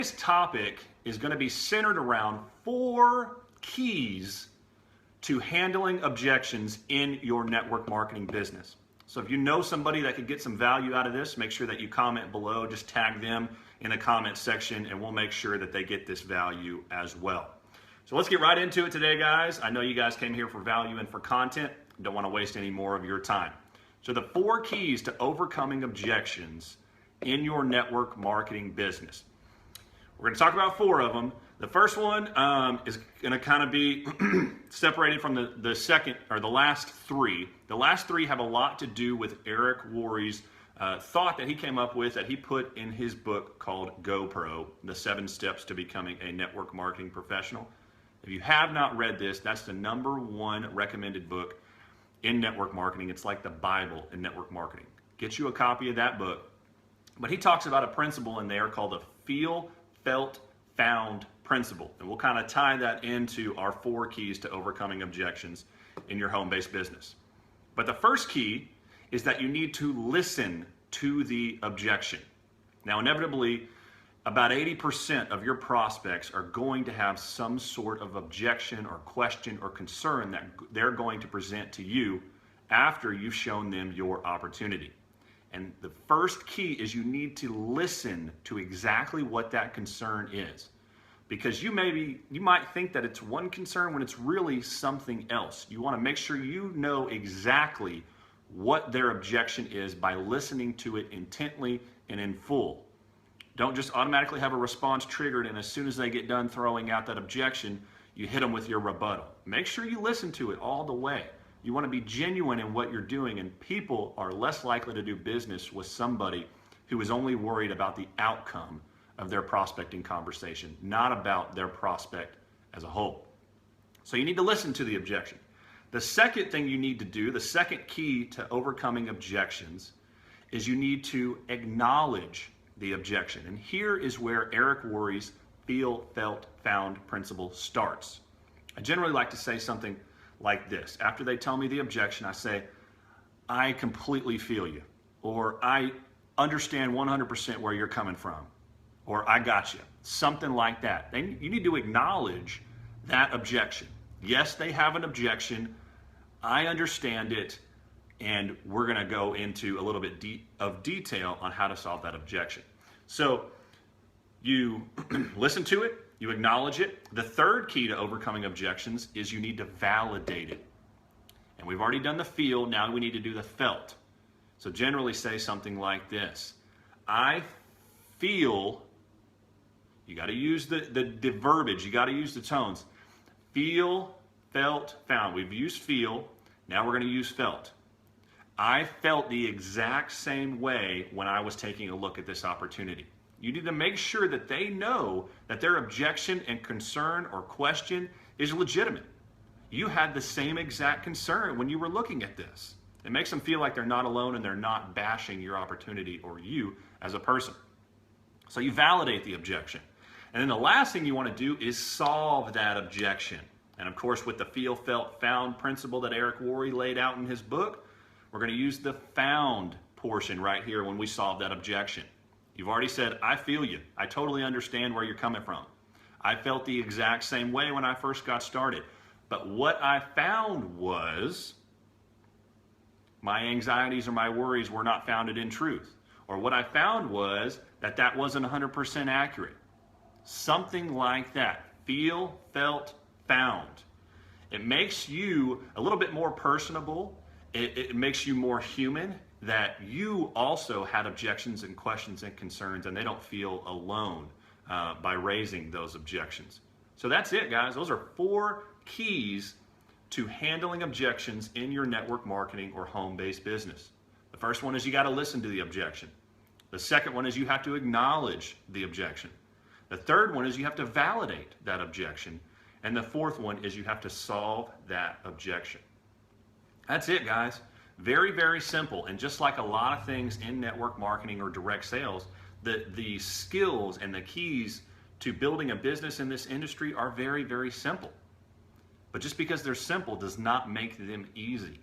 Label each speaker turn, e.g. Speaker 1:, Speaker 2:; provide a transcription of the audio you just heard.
Speaker 1: Today's topic is going to be centered around 4 keys to handling objections in your network marketing business. So if you know somebody that could get some value out of this, make sure that you comment below, just tag them in the comment section, and we'll make sure that they get this value as well. So let's get right into it today, guys. I know you guys came here for value and for content. Don't want to waste any more of your time. So the 4 keys to overcoming objections in your network marketing business. We're going to talk about 4 of them. The first one is going to kind of be separated from the second or the last 3. The last 3 have a lot to do with Eric Worre's thought that he came up with that he put in his book called GoPro, The 7 Steps to Becoming a Network Marketing Professional. If you have not read this, that's the #1 recommended book in network marketing. It's like the Bible in network marketing. Get you a copy of that book. But he talks about a principle in there called the feel, felt, found principle. And we'll kind of tie that into our 4 keys to overcoming objections in your home-based business. But the first key is that you need to listen to the objection. Now, inevitably, about 80% of your prospects are going to have some sort of objection or question or concern that they're going to present to you after you've shown them your opportunity. And the first key is you need to listen to exactly what that concern is. Because you might think that it's one concern when it's really something else. You want to make sure you know exactly what their objection is by listening to it intently and in full. Don't just automatically have a response triggered, and as soon as they get done throwing out that objection, you hit them with your rebuttal. Make sure you listen to it all the way. You want to be genuine in what you're doing, and people are less likely to do business with somebody who is only worried about the outcome of their prospecting conversation, not about their prospect as a whole. So you need to listen to the objection. The second thing you need to do, the second key to overcoming objections, is you need to acknowledge the objection. And here is where Eric Worre's feel, felt, found principle starts. I generally like to say something like this. After they tell me the objection, I say, I completely feel you, or I understand 100% where you're coming from, or I got you, something like that. You need to acknowledge that objection. Yes, they have an objection. I understand it, and we're going to go into a little bit of detail on how to solve that objection. So you listen to it, you acknowledge it. The third key to overcoming objections is you need to validate it. And we've already done the feel, now we need to do the felt. So generally say something like this. I feel, you got to use the verbiage, you got to use the tones. Feel, felt, found. We've used feel, now we're going to use felt. I felt the exact same way when I was taking a look at this opportunity. You need to make sure that they know that their objection and concern or question is legitimate. You had the same exact concern when you were looking at this. It makes them feel like they're not alone and they're not bashing your opportunity or you as a person. So you validate the objection. And then the last thing you want to do is solve that objection. And of course, with the feel, felt, found principle that Eric Worre laid out in his book, we're going to use the found portion right here when we solve that objection. You've already said, I feel you. I totally understand where you're coming from. I felt the exact same way when I first got started. But what I found was my anxieties or my worries were not founded in truth. Or what I found was that wasn't 100% accurate. Something like that. Feel, felt, found. It makes you a little bit more personable. It makes you more human, that you also had objections and questions and concerns, and they don't feel alone by raising those objections. So that's it, guys. Those are 4 keys to handling objections in your network marketing or home-based business. The first one is you got to listen to the objection. The second one is you have to acknowledge the objection. The third one is you have to validate that objection. And the fourth one is you have to solve that objection. That's it, guys. Very, very simple. And just like a lot of things in network marketing or direct sales, the skills and the keys to building a business in this industry are very, very simple. But just because they're simple does not make them easy.